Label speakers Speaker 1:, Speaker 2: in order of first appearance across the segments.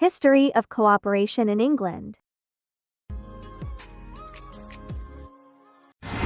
Speaker 1: History of cooperation in England.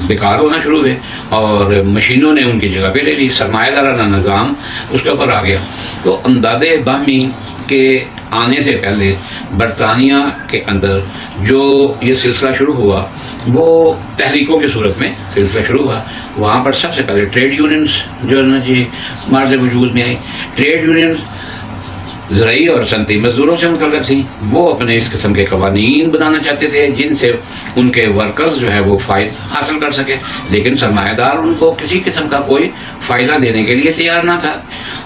Speaker 2: بیکار ہونا شروع ہوئے اور مشینوں نے ان کی جگہ پہ لے لی، سرمایہ دارانہ نظام اس کے اوپر آ گیا۔ تو امداد باہمی کے آنے سے پہلے برطانیہ کے اندر جو یہ سلسلہ شروع ہوا وہ تحریکوں کی صورت میں سلسلہ شروع ہوا۔ وہاں پر سب سے پہلے ٹریڈ یونینز جو ہے نا جی مارج وجود میں آئی۔ ٹریڈ یونینز زرعی اور صنعتی مزدوروں سے متعلق تھیں، وہ اپنے اس قسم کے قوانین بنانا چاہتے تھے جن سے ان کے ورکرز جو ہے وہ فائدہ حاصل کر سکے، لیکن سرمایہ دار ان کو کسی قسم کا کوئی فائدہ دینے کے لیے تیار نہ تھا۔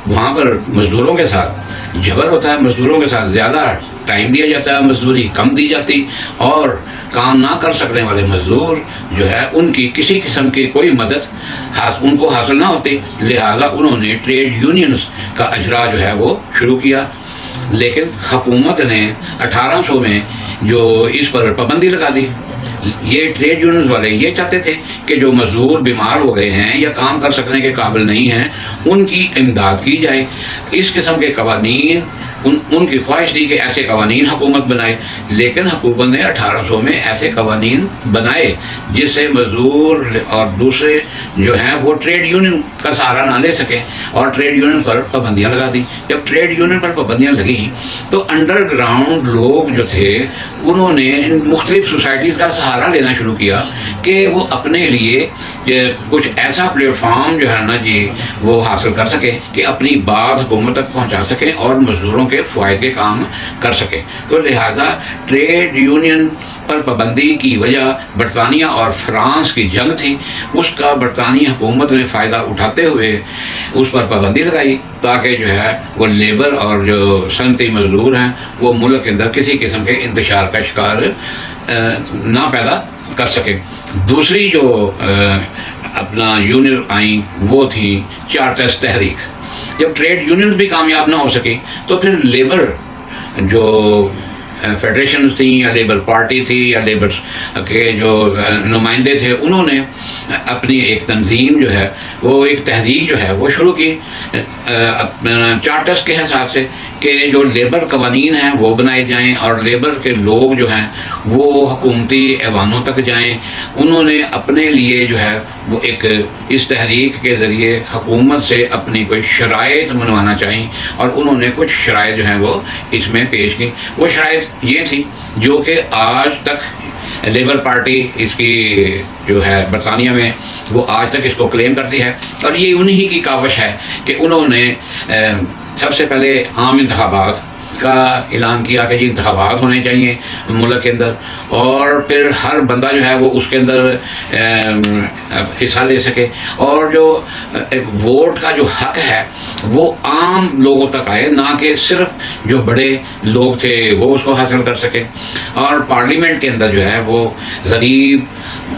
Speaker 2: وہاں پر مزدوروں کے ساتھ جبر ہوتا ہے، مزدوروں کے ساتھ زیادہ ٹائم دیا جاتا ہے، مزدوری کم دی جاتی، اور کام نہ کر سکنے والے مزدور جو ہے ان کی کسی قسم کی کوئی مدد ان کو حاصل نہ ہوتی، لہٰذا انہوں نے ٹریڈ یونینز کا اجرا جو ہے وہ شروع کیا۔ لیکن حکومت نے 1800 میں جو اس پر پابندی لگا دی۔ یہ ٹریڈ یونینز والے یہ چاہتے تھے کہ جو مزدور بیمار ہو گئے ہیں یا کام کر سکنے کے قابل نہیں ہیں ان کی امداد کی جائے۔ اس قسم کے قوانین ان کی خواہش تھی کہ ایسے قوانین حکومت بنائے، لیکن حکومت نے 1800 میں ایسے قوانین بنائے جس سے مزدور اور دوسرے جو ہیں وہ ٹریڈ یونین کا سہارا نہ لے سکے، اور ٹریڈ یونین پر پابندیاں لگا دی۔ جب ٹریڈ یونین پر پابندیاں لگیں تو انڈر گراؤنڈ لوگ جو تھے انہوں نے ان مختلف سوسائٹیز کا سہارا لینا شروع کیا کہ وہ اپنے لیے کچھ ایسا پلیٹ فارم جو ہے نا جی وہ حاصل کر سکے کہ اپنی بات حکومت تک پہنچا سکیں اور مزدوروں کے فوائد کے کام کر سکے۔ تو لہٰذا ٹریڈ یونین پر پابندی کی وجہ برطانیہ اور فرانس کی جنگ تھی، اس کا برطانیہ حکومت نے فائدہ اٹھاتے ہوئے اس پر پابندی لگائی تاکہ جو ہے وہ لیبر اور جو صنعتی مزدور ہیں وہ ملک کے اندر کسی قسم کے انتشار کا شکار نہ پیدا کر سکے۔ دوسری جو اپنا یونین آئیں وہ تھی چارٹرز تحریک۔ جب ٹریڈ یونین بھی کامیاب نہ ہو سکی تو پھر لیبر جو فیڈریشن تھیں یا لیبر پارٹی تھی یا لیبر کے جو نمائندے تھے انہوں نے اپنی ایک تنظیم جو ہے وہ ایک تحریک جو ہے وہ شروع کی چارٹرز کے حساب سے کہ جو لیبر قوانین ہیں وہ بنائے جائیں اور لیبر کے لوگ جو ہیں وہ حکومتی ایوانوں تک جائیں۔ انہوں نے اپنے لیے جو ہے وہ ایک اس تحریک کے ذریعے حکومت سے اپنی کوئی شرائط منوانا چاہیں، اور انہوں نے کچھ شرائط جو ہیں وہ اس میں پیش کی۔ وہ شرائط یہ تھی جو کہ آج تک لیبر پارٹی اس کی جو ہے برطانیہ میں وہ آج تک اس کو کلیم کرتی ہے، اور یہ انہی کی کاوش ہے کہ انہوں نے سب سے پہلے عام انتخابات کا اعلان کیا کہ جی انتخابات ہونے چاہیے ملک کے اندر، اور پھر ہر بندہ جو ہے وہ اس کے اندر حصہ لے سکے، اور جو ووٹ کا جو حق ہے وہ عام لوگوں تک آئے، نہ کہ صرف جو بڑے لوگ تھے وہ اس کو حاصل کر سکے، اور پارلیمنٹ کے اندر جو ہے وہ غریب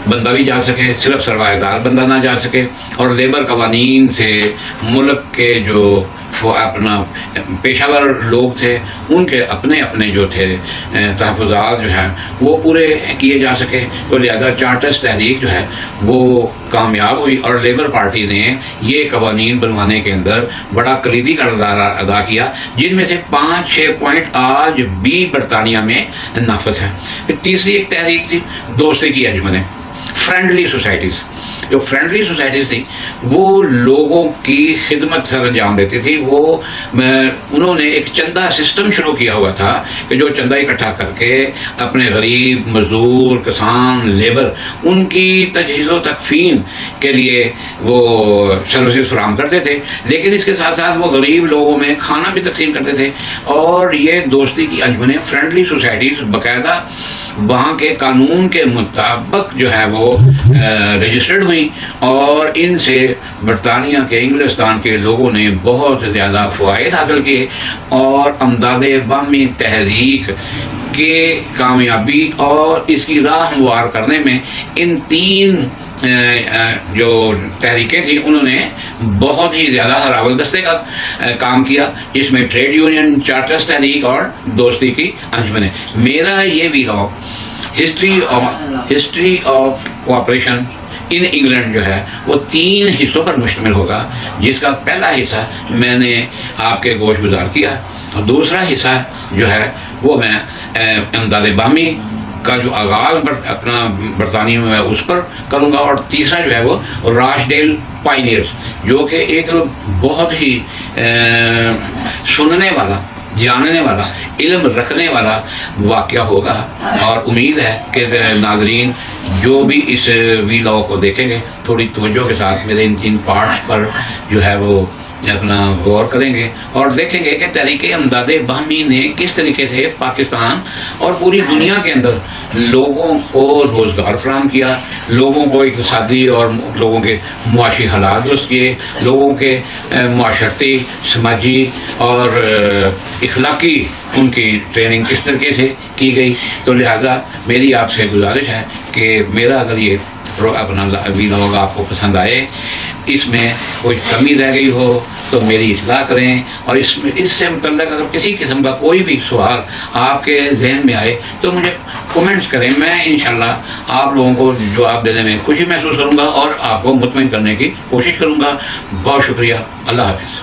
Speaker 2: بندہ بھی جا سکے، صرف سرمایہ دار بندہ نہ جا سکے، اور لیبر قوانین سے ملک کے جو اپنا پیشہ ور لوگ تھے ان کے اپنے اپنے جو تھے تحفظات جو ہیں وہ پورے کیے جا سکے۔ تو لہذا چارٹرز تحریک جو ہے وہ کامیاب ہوئی، اور لیبر پارٹی نے یہ قوانین بنوانے کے اندر بڑا کلیدی کردار ادا کیا، جن میں سے 5-6 پوائنٹ آج بھی برطانیہ میں نافذ ہیں۔ پھر تیسری ایک تحریک تھی دوستی کی انجمنیں، فرینڈلی سوسائٹیز۔ جو فرینڈلی سوسائٹیز تھیں وہ لوگوں کی خدمت سر انجام دیتی تھی۔ انہوں نے ایک چندہ سسٹم شروع کیا ہوا تھا کہ جو چندہ اکٹھا کر کے اپنے غریب مزدور کسان لیبر ان کی تجہیز و تکفین کے لیے وہ سروسز فراہم کرتے تھے، لیکن اس کے ساتھ ساتھ وہ غریب لوگوں میں کھانا بھی تقسیم کرتے تھے۔ اور یہ دوستی کی انجمنیں فرینڈلی سوسائٹیز باقاعدہ وہاں کے قانون کے مطابق جو ہے وہ رجسٹرڈ ہوئی، اور ان سے برطانیہ کے انگلستان کے لوگوں نے بہت زیادہ فوائد حاصل کیے، اور امداد باہمی تحریک کے کامیابی اور اس کی راہ ہموار کرنے میں ان 3 جو تحریکیں تھیں انہوں نے بہت ہی زیادہ ہراول دستے کا کام کیا، جس میں ٹریڈ یونین، چارٹرز تحریک اور دوستی کی انجمنیں۔ میرا یہ بھی history of cooperation in England جو ہے وہ 3 حصوں پر مشتمل ہوگا، جس کا پہلا حصہ میں نے آپ کے گوش گزار کیا، اور دوسرا حصہ جو ہے وہ میں امداد باہمی کا جو آغاز اپنا برطانیہ میں اس پر کروں گا، اور تیسرا جو ہے وہ راش ڈیل پائنیئرز، جو کہ ایک بہت ہی سننے والا، جاننے والا، علم رکھنے والا واقعہ ہوگا، اور امید ہے کہ ناظرین جو بھی اس ویلاگ کو دیکھیں گے تھوڑی توجہ کے ساتھ میرے ان 3 پارٹس پر جو ہے وہ اپنا غور کریں گے اور دیکھیں گے کہ تحریک امداد باہمی نے کس طریقے سے پاکستان اور پوری دنیا کے اندر لوگوں کو روزگار فراہم کیا، لوگوں کو اقتصادی اور لوگوں کے معاشی حالات درست کیے، لوگوں کے معاشرتی، سماجی اور اخلاقی ان کی ٹریننگ کس طریقے سے کی گئی۔ تو لہٰذا میری آپ سے گزارش ہے کہ میرا اگر یہ اپنا ویلاگ آپ کو پسند آئے، اس میں کوئی کمی رہ گئی ہو تو میری اصلاح کریں، اور اس سے متعلق اگر کسی قسم کا کوئی بھی سوال آپ کے ذہن میں آئے تو مجھے کومنٹس کریں، میں انشاءاللہ آپ لوگوں کو جواب دینے میں خوشی محسوس کروں گا اور آپ کو مطمئن کرنے کی کوشش کروں گا۔ بہت شکریہ، اللہ حافظ۔